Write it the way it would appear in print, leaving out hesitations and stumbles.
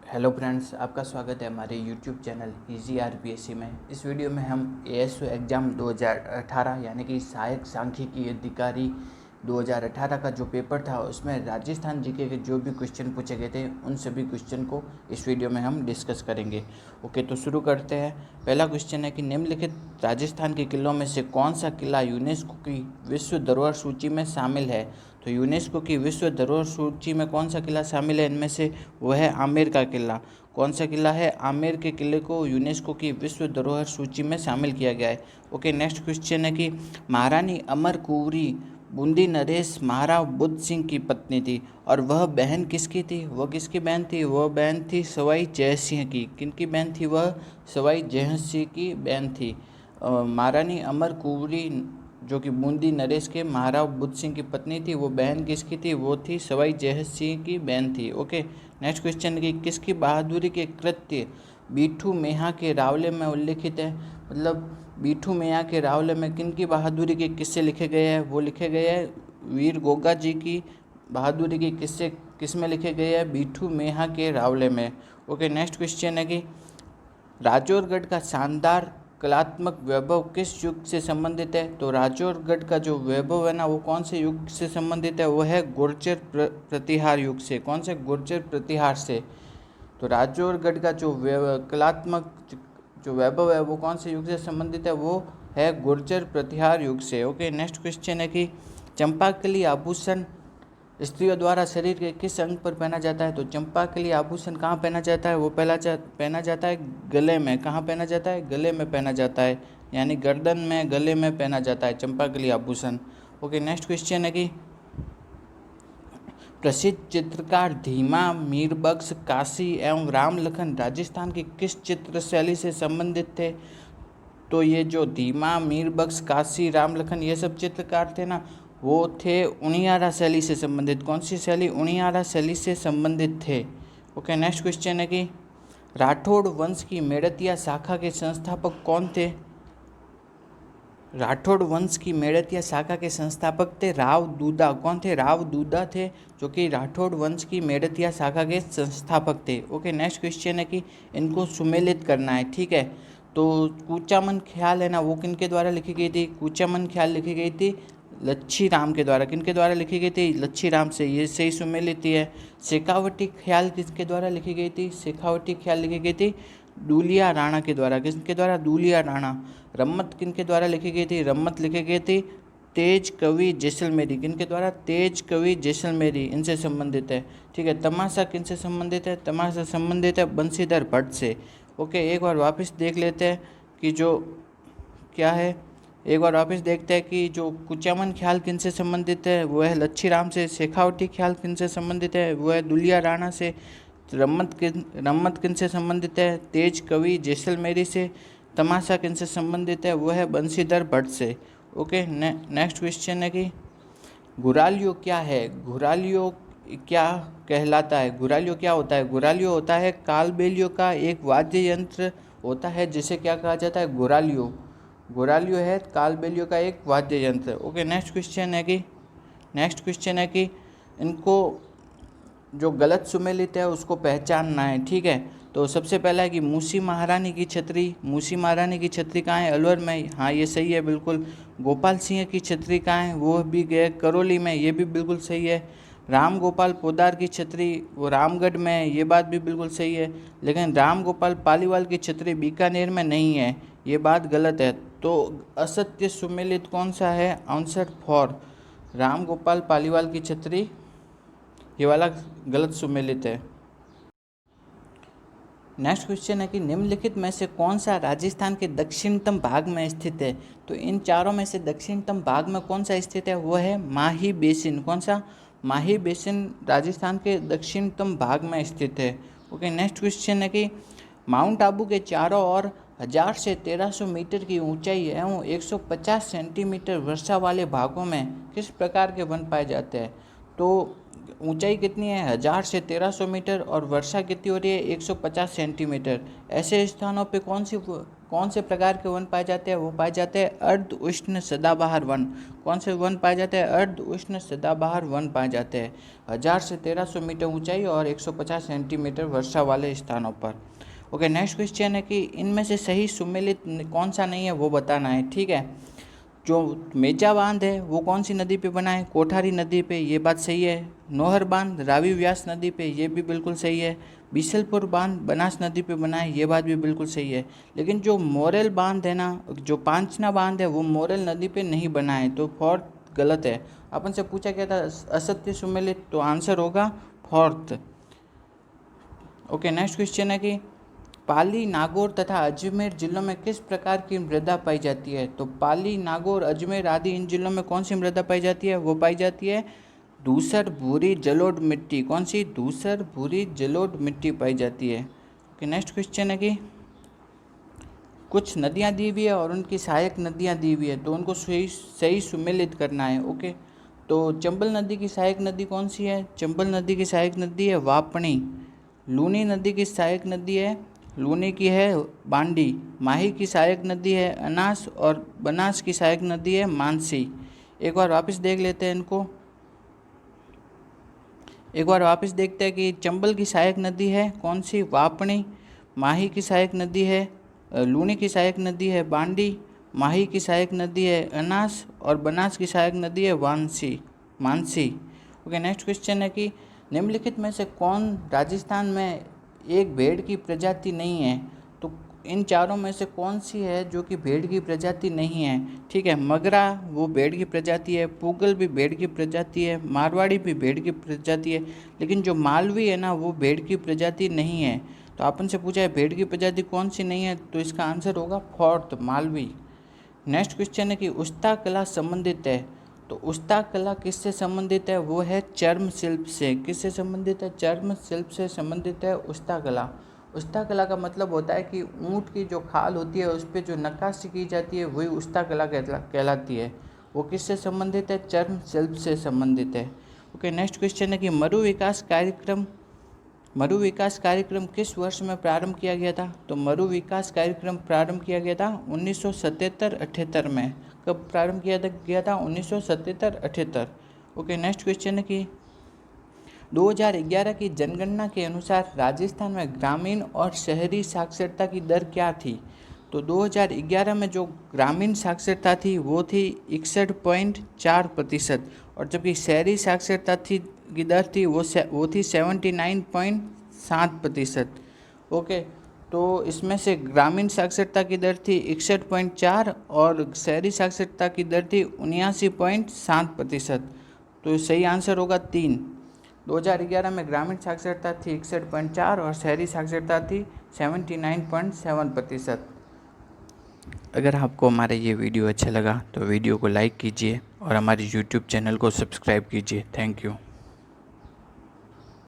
Hello friends, आपका स्वागत है हमारे यूट्यूब चैनल इजी आरपीएससी में। इस वीडियो में हम एएसओ एग्ज़ाम 2018 यानी कि सहायक सांख्यिकी अधिकारी 2018 का जो पेपर था उसमें राजस्थान जीके के जो भी क्वेश्चन पूछे गए थे उन सभी क्वेश्चन को इस वीडियो में हम डिस्कस करेंगे। ओके, तो शुरू करते हैं। पहला क्वेश्चन है कि निम्नलिखित राजस्थान के किलों में से कौन सा किला यूनेस्को की विश्व धरोहर सूची में शामिल है। तो यूनेस्को की विश्व धरोहर सूची में कौन सा किला शामिल है, इनमें से वो है आमेर का किला। कौन सा किला है? आमेर के किले को यूनेस्को की विश्व धरोहर सूची में शामिल किया गया है। ओके, नेक्स्ट क्वेश्चन है कि महारानी अमर कुंवरी बूंदी नरेश महाराव बुद्ध सिंह की पत्नी थी और वह बहन किसकी थी? वह किसकी बहन थी? वह बहन थी सवाई जय सिंह की। किनकी बहन थी? वह सवाई जय सिंह की बहन थी। महारानी अमर कुंवरी जो कि बूंदी नरेश के महाराव बुद्ध सिंह की पत्नी थी, वो बहन किसकी थी? वो थी सवाई जय सिंह की बहन थी। ओके, नेक्स्ट क्वेश्चन की किसकी बहादुरी के कृत्य बीठू मेहा के रावले में उल्लिखित है? मतलब बीठू मेहा के रावले में किनकी बहादुरी के किस्से लिखे गए हैं? वो लिखे गए हैं वीर गोगा जी की बहादुरी के किस्से किस में लिखे गए हैं? बीठू मेहा के रावले में। ओके, नेक्स्ट क्वेश्चन है कि राजौरगढ़ का शानदार कलात्मक वैभव किस युग से संबंधित है? तो राजौरगढ़ का जो वैभव है ना, वो कौन से युग से संबंधित है? वो है गुर्जर प्रतिहार युग से। कौन से? गुर्जर प्रतिहार से। तो राजौरगढ़ का जो कलात्मक जो वैभव है वो कौन से युग से संबंधित है? वो है गुर्जर प्रतिहार युग से। ओके, नेक्स्ट क्वेश्चन है कि चंपाकली आभूषण स्त्रियों द्वारा शरीर के किस अंग पर पहना जाता है? तो चंपाकली आभूषण कहाँ पहना जाता है? वो पहना जाता है गले में। कहाँ पहना जाता है? गले में पहना जाता है, यानी गर्दन में, गले में पहना जाता है चंपाकली आभूषण। ओके, नेक्स्ट क्वेश्चन है कि प्रसिद्ध चित्रकार धीमा मीरबख्श काशी एवं राम लखन राजस्थान की किस चित्र शैली से संबंधित थे? तो ये जो धीमा मीरबख्श काशी राम लखन ये सब चित्रकार थे ना, वो थे उनियारा शैली से संबंधित। कौन सी शैली? उनियारा शैली से संबंधित थे। ओके, नेक्स्ट क्वेश्चन है कि राठौड़ वंश की मेड़तिया शाखा के संस्थापक कौन थे? राठौड़ वंश की मेड़तिया शाखा के संस्थापक थे राव दूदा। कौन थे? राव दूदा थे, जो कि राठौड़ वंश की मेड़तिया शाखा के संस्थापक थे। ओके, नेक्स्ट क्वेश्चन है कि इनको सुमेलित करना है। ठीक है, तो कूचामन ख्याल है ना, वो किनके द्वारा लिखी गई थी? कूचामन ख्याल लिखी गई थी लच्छी राम के द्वारा। किनके द्वारा लिखी गई थी? लच्छी राम से। ये सही सुमेलित है। शेखावटी ख्याल किसके द्वारा लिखी गई थी? शेखावटी ख्याल लिखी गई थी दूलिया राणा के द्वारा। किसके द्वारा? दूलिया राणा। रम्मत किनके द्वारा लिखी गई थी? रम्मत लिखी गई थी तेज कवि जैसलमेरी। किनके द्वारा? तेज कवि जैसलमेरी, इनसे संबंधित है। ठीक है, तमाशा किनसे संबंधित है? तमाशा संबंधित है बंशीधर भट्ट से। ओके, एक बार वापस देख लेते हैं कि जो क्या है। एक बार वापस देखते हैं कि जो कुचामन ख्याल किनसे संबंधित है, वो है लच्छी राम से। शेखावटी ख्याल किनसे संबंधित है? वो है दुलिया राणा से। रम्मत किनसे संबंधित है? तेज कवि जैसलमेरी से। तमाशा किनसे संबंधित है? वो है बंशीधर भट्ट से। ओके, नेक्स्ट क्वेश्चन है कि घुरालियो क्या है? घुरालियो क्या कहलाता है? घुरालियो क्या होता है? घुरालियो होता है कालबेलियो का एक वाद्य यंत्र होता है, जिसे क्या कहा जाता है? घुरालियो। घुरालियो है कालबेलियो का एक वाद्य यंत्र। ओके, नेक्स्ट क्वेश्चन है कि इनको जो गलत सुमेलित है उसको पहचानना है। ठीक है, तो सबसे पहला है कि मूसी महारानी की छतरी। मूसी महारानी की छतरी कहाँ है? अलवर में। हाँ, ये सही है, बिल्कुल। गोपाल सिंह की छतरी कहाँ है? वो भी गए करौली में। ये भी बिल्कुल सही है। राम गोपाल पोदार की छतरी वो रामगढ़ में है। ये बात भी बिल्कुल सही है। लेकिन राम गोपाल पालीवाल की छतरी बीकानेर में नहीं है, ये बात गलत है। तो असत्य सुमेलित कौन सा है? आंसर फॉर राम गोपाल पालीवाल की छतरी, ये वाला गलत सुमेलित है। नेक्स्ट क्वेश्चन है कि निम्नलिखित में से कौन सा राजस्थान के दक्षिणतम भाग में स्थित है? तो इन चारों में से दक्षिणतम भाग में कौन सा स्थित है? वो है माही बेसिन। कौन सा? माही बेसिन राजस्थान के दक्षिणतम भाग में स्थित है। ओके, नेक्स्ट क्वेश्चन है कि माउंट आबू के चारों ओर 1000 से 1300 मीटर की ऊंचाई एवं 150 सेंटीमीटर वर्षा वाले भागों में किस प्रकार के वन पाए जाते हैं? तो ऊंचाई कितनी है 1000 से 1300 मीटर और वर्षा कितनी हो रही है 150 सेंटीमीटर। ऐसे स्थानों पे कौन से प्रकार के वन पाए जाते हैं? वो पाए जाते हैं अर्ध उष्ण सदाबहार वन। कौन से वन पाए जाते हैं? अर्ध उष्ण सदाबहार वन पाए जाते हैं 1000 से 1300 मीटर ऊंचाई और 150 सेंटीमीटर वर्षा वाले स्थानों पर। ओके, नेक्स्ट क्वेश्चन है कि इनमें से सही सुमेलित कौन सा नहीं है वो बताना है। ठीक है, जो मेजा बांध है वो कौन सी नदी पे बना है? कोठारी नदी पे, ये बात सही है। नोहर बांध रावी व्यास नदी पे, ये भी बिल्कुल सही है। बीसलपुर बांध बनास नदी पे बना है, ये बात भी बिल्कुल सही है। लेकिन जो मोरेल बांध है ना, जो पांचना बांध है वो मोरेल नदी पे नहीं बना है, तो फोर्थ गलत है। अपन से पूछा गया था असत्य सुमेलित, तो आंसर होगा फोर्थ। ओके, नेक्स्ट क्वेश्चन है कि पाली, नागौर तथा अजमेर जिलों में किस प्रकार की मृदा पाई जाती है? तो पाली, नागौर, अजमेर आदि इन जिलों में कौन सी मृदा पाई जाती है? वो पाई जाती है धूसर भूरी जलोढ़ मिट्टी। कौन सी? धूसर भूरी जलोढ़ मिट्टी पाई जाती है। ओके, नेक्स्ट क्वेश्चन है कि कुछ नदियां दी हुई है और उनकी सहायक नदियां दी हुई है, तो उनको सही सुमेलित करना है। ओके, तो चंबल नदी की सहायक नदी कौन सी है? चंबल नदी की सहायक नदी है वापणी। लूनी नदी की सहायक नदी है, लूनी की है बांडी। माही की सहायक नदी है अनास और बनास की सहायक नदी है मानसी। एक बार वापस देख लेते हैं इनको। एक बार वापस देखते हैं कि चंबल की सहायक नदी है कौन सी? वापणी। माही की सहायक नदी है, लूनी की सहायक नदी है बांडी। माही की सहायक नदी है अनास और बनास की सहायक नदी है मानसी। ओके, नेक्स्ट क्वेश्चन है कि निम्नलिखित में से कौन राजस्थान में एक भेड़ की प्रजाति नहीं है? तो इन चारों में से कौन सी है जो कि भेड़ की प्रजाति नहीं है? ठीक है, मगरा वो भेड़ की प्रजाति है, पूगल भी भेड़ की प्रजाति है, मारवाड़ी भी भेड़ की प्रजाति है, लेकिन जो मालवी है ना वो भेड़ की प्रजाति नहीं है। तो अपन से पूछा है भेड़ की प्रजाति कौन सी नहीं है, तो इसका आंसर होगा फोर्थ, मालवी। नेक्स्ट क्वेश्चन है कि उस्ता कला संबंधित है, तो उस्ता कला किससे संबंधित है? वो है चर्म शिल्प से। किससे संबंधित है? चर्म शिल्प से संबंधित है उस्ता कला। उस्ता कला का मतलब होता है कि ऊँट की जो खाल होती है उस पर जो नक्काशी की जाती है वही उस्ता कला कहलाती है। वो किससे संबंधित है? चर्म शिल्प से संबंधित है। ओके, नेक्स्ट क्वेश्चन है कि मरु विकास कार्यक्रम किस वर्ष में प्रारंभ किया गया था? तो मरु विकास कार्यक्रम प्रारंभ किया गया था 1977-78 में। कब प्रारंभ किया गया था? 1977-78। ओके, नेक्स्ट क्वेश्चन है कि 2011 की जनगणना के अनुसार राजस्थान में ग्रामीण और शहरी साक्षरता की दर क्या थी? तो 2011 में जो ग्रामीण साक्षरता थी वो थी 61.4% और जबकि शहरी साक्षरता की दर थी वो थी 79.7%। ओके, तो इसमें से ग्रामीण साक्षरता की दर थी 61.4 और शहरी साक्षरता की दर थी 79.7%। तो सही आंसर होगा 3। 2011 में ग्रामीण साक्षरता थी 61.4 और शहरी साक्षरता थी 79.7%। अगर आपको हमारा ये वीडियो अच्छा लगा तो वीडियो को लाइक कीजिए और हमारे YouTube चैनल को सब्सक्राइब कीजिए। Thank you.